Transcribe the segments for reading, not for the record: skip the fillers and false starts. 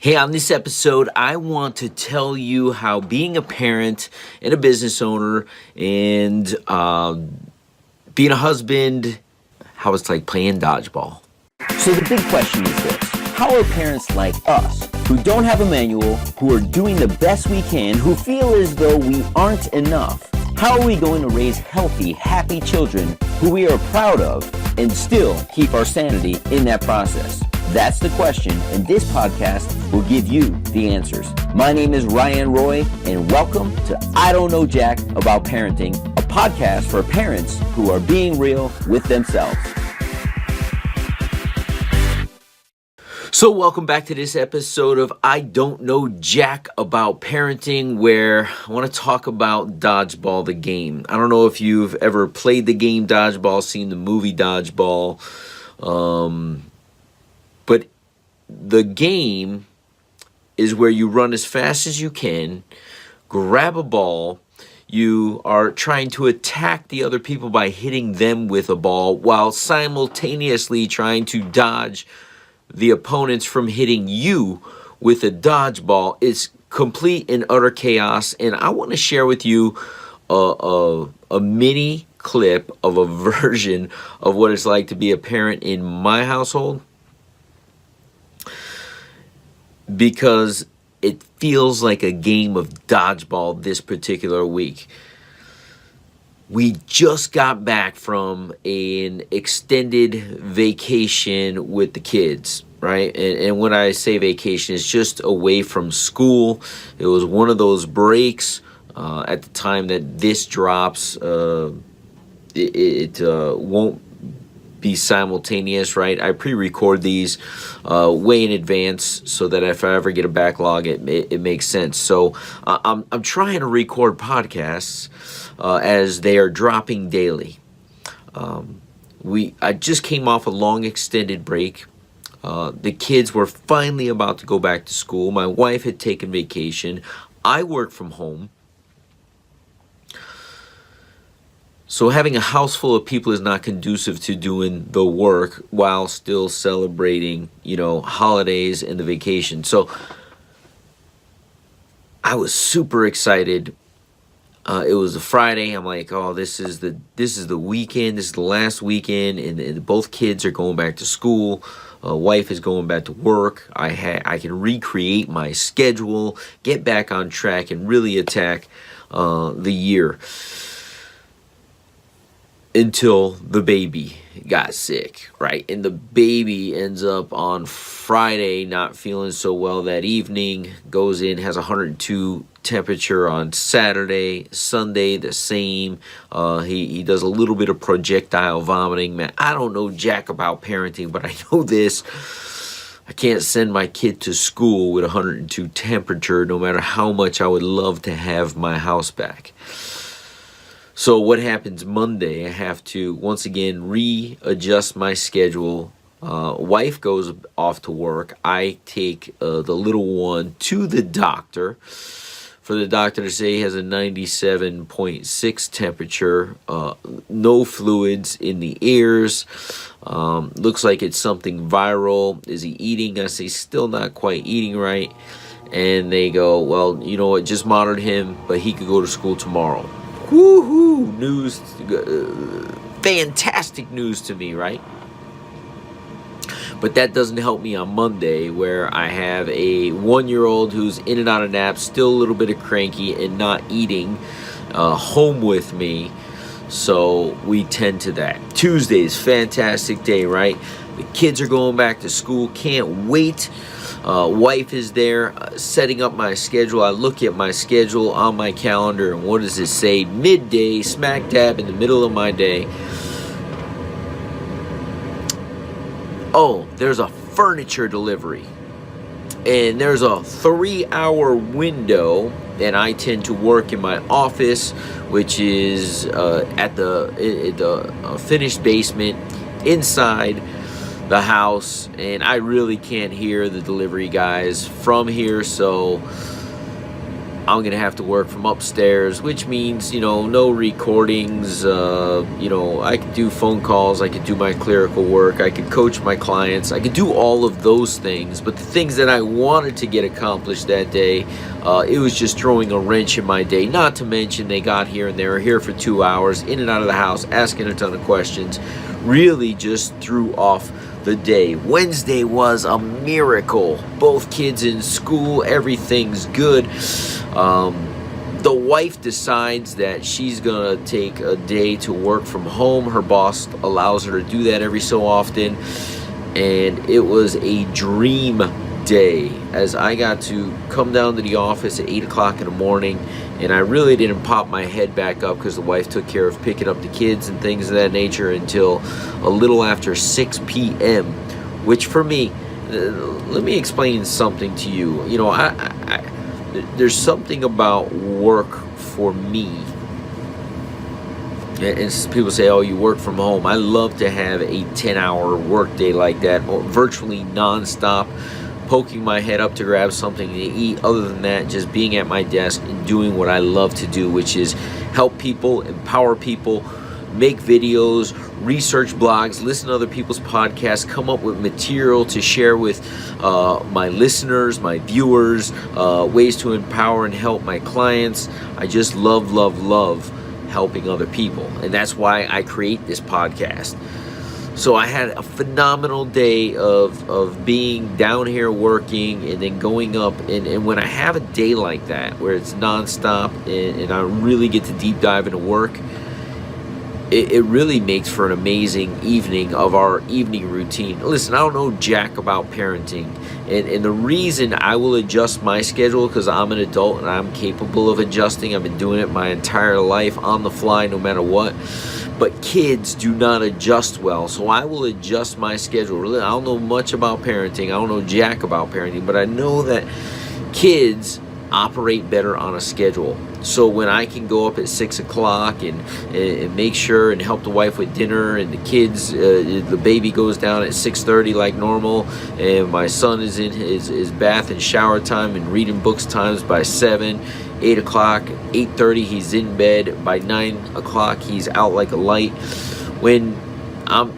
Hey, on this episode, I want to tell you how being a parent and a business owner and being a husband, how it's like playing dodgeball. So the big question is this: how are parents like us, who don't have a manual, who are doing the best we can, who feel as though we aren't enough, how are we going to raise healthy, happy children who we are proud of and still keep our sanity in that process? That's the question, and this podcast will give you the answers. My name is Ryan Roy, and welcome to I Don't Know Jack About Parenting, a podcast for parents who are being real with themselves. So welcome back to this episode of I Don't Know Jack About Parenting, where I want to talk about Dodgeball, the game. I don't know if you've ever played the game Dodgeball, seen the movie Dodgeball, but the game is where you run as fast as you can, grab a ball. You are trying to attack the other people by hitting them with a ball while simultaneously trying to dodge the opponents from hitting you with a dodgeball. It's complete and utter chaos, and I want to share with you a mini clip of a version of what it's like to be a parent in my household, because it feels like a game of dodgeball this particular week. We just got back from an extended vacation with the kids, right? And when I say vacation, it's just away from school. It was one of those breaks. At the time that this drops, it won't be simultaneous, right? I pre-record these way in advance so that if I ever get a backlog, it makes sense. So I'm trying to record podcasts as they are dropping daily. I just came off a long extended break. The kids were finally about to go back to school. My wife had taken vacation. I work from home. So having a house full of people is not conducive to doing the work while still celebrating, holidays and the vacation. So I was super excited. It was a Friday. I'm like, oh, this is the weekend. This is the last weekend, and both kids are going back to school. Wife is going back to work. I can recreate my schedule, get back on track, and really attack the year. Until the baby got sick, right? And the baby ends up on Friday not feeling so well that evening, goes in, has 102 temperature on Saturday, Sunday the same. He does a little bit of projectile vomiting. Man, I don't know jack about parenting, but I know this. I can't send my kid to school with 102 temperature, no matter how much I would love to have my house back. So what happens Monday, I have to, once again, readjust my schedule. Wife goes off to work. I take the little one to the doctor for the doctor to say he has a 97.6 temperature, no fluids in the ears. Looks like it's something viral. Is he eating? I say, still not quite eating right. And they go, well, you know what, just monitored him, but he could go to school tomorrow. Woohoo! News, fantastic news to me, right? But that doesn't help me on Monday, where I have a 1-year-old who's in and out of naps, still a little bit of cranky and not eating, home with me. So we tend to that. Tuesday's fantastic day, right? The kids are going back to school. Can't wait. Wife is there setting up my schedule. I look at my schedule on my calendar, and what does it say? Midday, smack dab in the middle of my day. Oh, there's a furniture delivery. And there's a 3-hour window, and I tend to work in my office, which is at the finished basement inside the house, and I really can't hear the delivery guys from here, so I'm going to have to work from upstairs, which means, no recordings. I could do phone calls. I could do my clerical work. I could coach my clients. I could do all of those things. But the things that I wanted to get accomplished that day, it was just throwing a wrench in my day. Not to mention they got here and they were here for 2 hours, in and out of the house, asking a ton of questions. Really just threw off the day. Wednesday was a miracle. Both kids in school, everything's good. The wife decides that she's gonna take a day to work from home. Her boss allows her to do that every so often, and it was a dream day as I got to come down to the office at 8 o'clock in the morning, and I really didn't pop my head back up because the wife took care of picking up the kids and things of that nature until a little after 6 p.m., which for me, let me explain something to you. There's something about work for me, and people say, oh, you work from home. I love to have a 10-hour work day like that, virtually nonstop, poking my head up to grab something to eat. Other than that, just being at my desk and doing what I love to do, which is help people, empower people, make videos, research blogs, listen to other people's podcasts, come up with material to share with my listeners, my viewers, ways to empower and help my clients. I just love helping other people, and that's why I create this podcast. So I had a phenomenal day of being down here working and then going up, and when I have a day like that where it's nonstop and I really get to deep dive into work, it really makes for an amazing evening of our evening routine. Listen, I don't know jack about parenting, and the reason I will adjust my schedule because I'm an adult and I'm capable of adjusting. I've been doing it my entire life on the fly, no matter what. But kids do not adjust well, so I will adjust my schedule. Really, I don't know much about parenting. I don't know jack about parenting, but I know that kids operate better on a schedule. So when I can go up at 6 o'clock and make sure and help the wife with dinner, and the kids, the baby goes down at 6:30 like normal, and my son is in his bath and shower time and reading books times by 7, 8 o'clock, 8:30 he's in bed, by 9 o'clock he's out like a light. When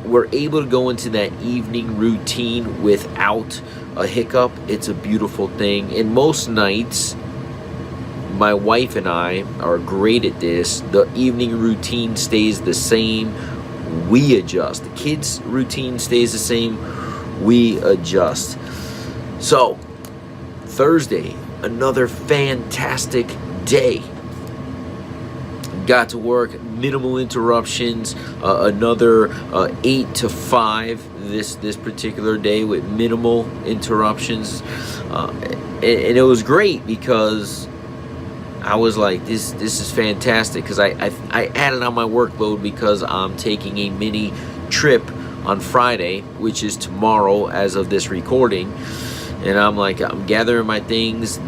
we're able to go into that evening routine without a hiccup, it's a beautiful thing. And most nights, my wife and I are great at this. The evening routine stays the same. We adjust. The kids' routine stays the same. We adjust. So, Thursday, another fantastic day. Got to work, minimal interruptions, another 8 to 5 this particular day with minimal interruptions, and it was great because I was like, this is fantastic, because I added on my workload because I'm taking a mini trip on Friday, which is tomorrow as of this recording. And I'm like, I'm gathering my things.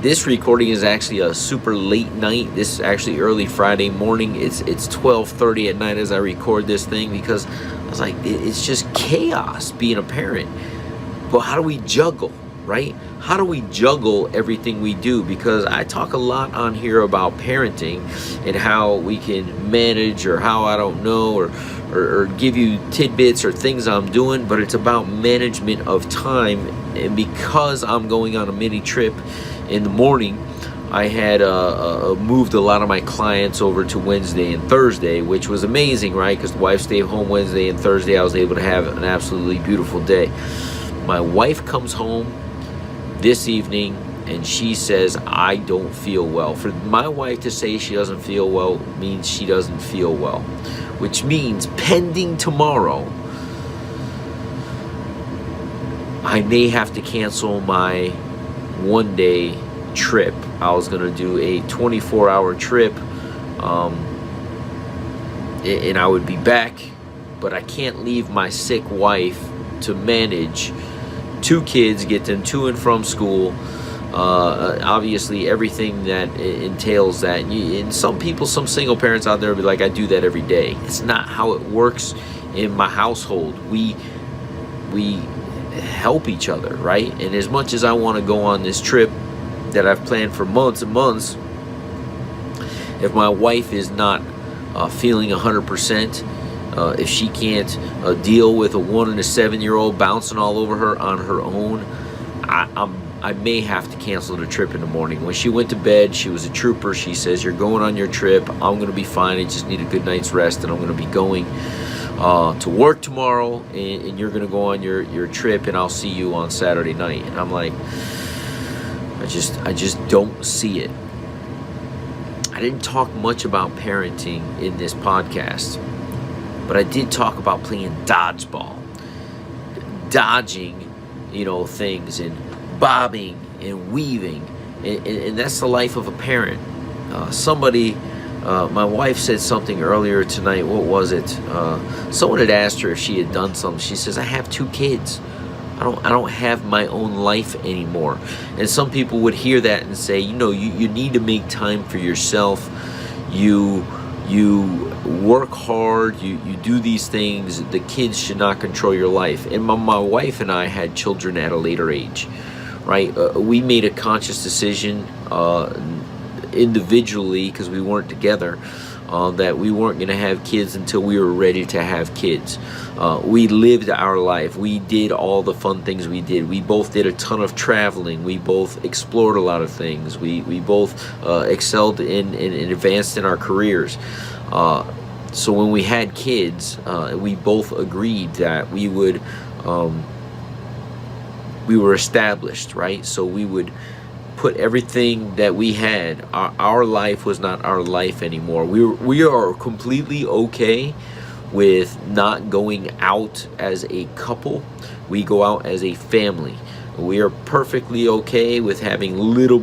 This recording is actually a super late night. This is actually early Friday morning. It's 12:30 at night as I record this thing, because I was like, it's just chaos being a parent. But how do we juggle, right? How do we juggle everything we do? Because I talk a lot on here about parenting and how we can manage, or how I don't know, or give you tidbits or things I'm doing, but it's about management of time. And because I'm going on a mini trip in the morning, I had moved a lot of my clients over to Wednesday and Thursday, which was amazing, right? Because the wife stayed home Wednesday and Thursday. I was able to have an absolutely beautiful day. My wife comes home this evening and she says, I don't feel well. For my wife to say she doesn't feel well means she doesn't feel well, which means pending tomorrow, I may have to cancel my one-day trip. I was going to do a 24-hour trip, and I would be back, but I can't leave my sick wife to manage 2 kids, get them to and from school, obviously everything that entails that. And some people, some single parents out there will be like, I do that every day. It's not how it works in my household. We help each other, right? And as much as I want to go on this trip, that I've planned for months and months. If my wife is not feeling 100%, if she can't deal with a 1 and a 7-year-old bouncing all over her on her own, I may have to cancel the trip in the morning. When she went to bed, she was a trooper. She says, "You're going on your trip. I'm going to be fine. I just need a good night's rest, and I'm going to be going to work tomorrow, and you're going to go on your trip, and I'll see you on Saturday night." And I'm like, I just don't see it. I didn't talk much about parenting in this podcast, but I did talk about playing dodgeball, dodging, things, and bobbing and weaving, and that's the life of a parent. My wife said something earlier tonight. What was it? Someone had asked her if she had done something. She says, "I have 2 kids. I don't have my own life anymore." And some people would hear that and say, you need to make time for yourself. You work hard. You do these things. The kids should not control your life. And my wife and I had children at a later age, right? We made a conscious decision individually, because we weren't together, that we weren't going to have kids until we were ready to have kids. We lived our life. We did all the fun things we did. We both did a ton of traveling. We both explored a lot of things. We both excelled in advanced in our careers. So when we had kids, we both agreed that we were established, right? So we would put everything that we had. Our life was not our life anymore. We are completely okay with not going out as a couple. We go out as a family. We are perfectly okay with having little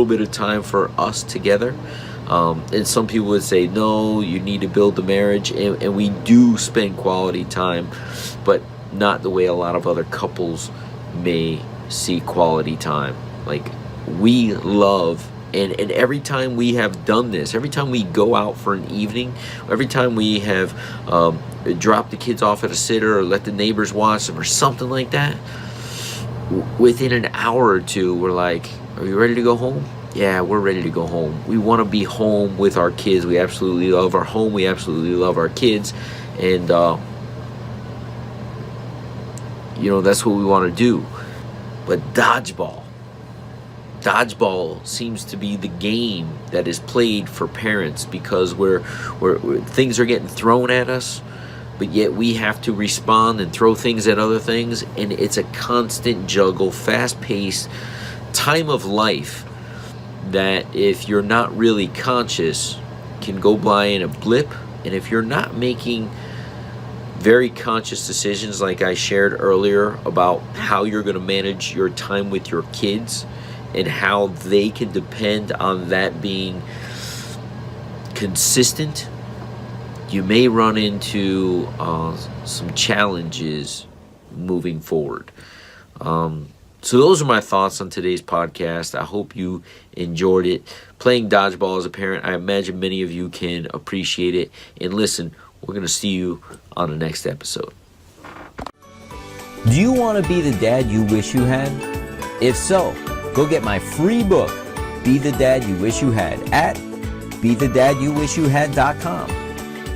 bit of time for us together. And some people would say, no, you need to build the marriage, and we do spend quality time, but not the way a lot of other couples may see quality time. Like, we love, and every time we have done this, every time we go out for an evening, every time we have dropped the kids off at a sitter or let the neighbors watch them or something like that, within an hour or two, we're like, "Are you ready to go home?" Yeah, we're ready to go home. We want to be home with our kids. We absolutely love our home. We absolutely love our kids. And, that's what we want to do. But dodgeball seems to be the game that is played for parents, because we're things are getting thrown at us, but yet we have to respond and throw things at other things, and it's a constant juggle, fast-paced time of life that, if you're not really conscious, can go by in a blip. And if you're not making very conscious decisions, like I shared earlier about how you're going to manage your time with your kids and how they can depend on that being consistent, you may run into some challenges moving forward. So those are my thoughts on today's podcast. I hope you enjoyed it. Playing dodgeball as a parent, I imagine many of you can appreciate it. And listen, we're going to see you on the next episode. Do you want to be the dad you wish you had? If so, go get my free book, Be the Dad You Wish You Had, at BeTheDadYouWishYouHad.com.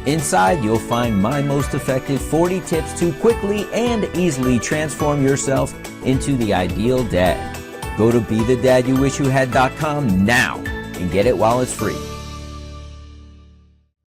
Inside, you'll find my most effective 40 tips to quickly and easily transform yourself into the ideal dad. Go to BeTheDadYouWishYouHad.com now and get it while it's free.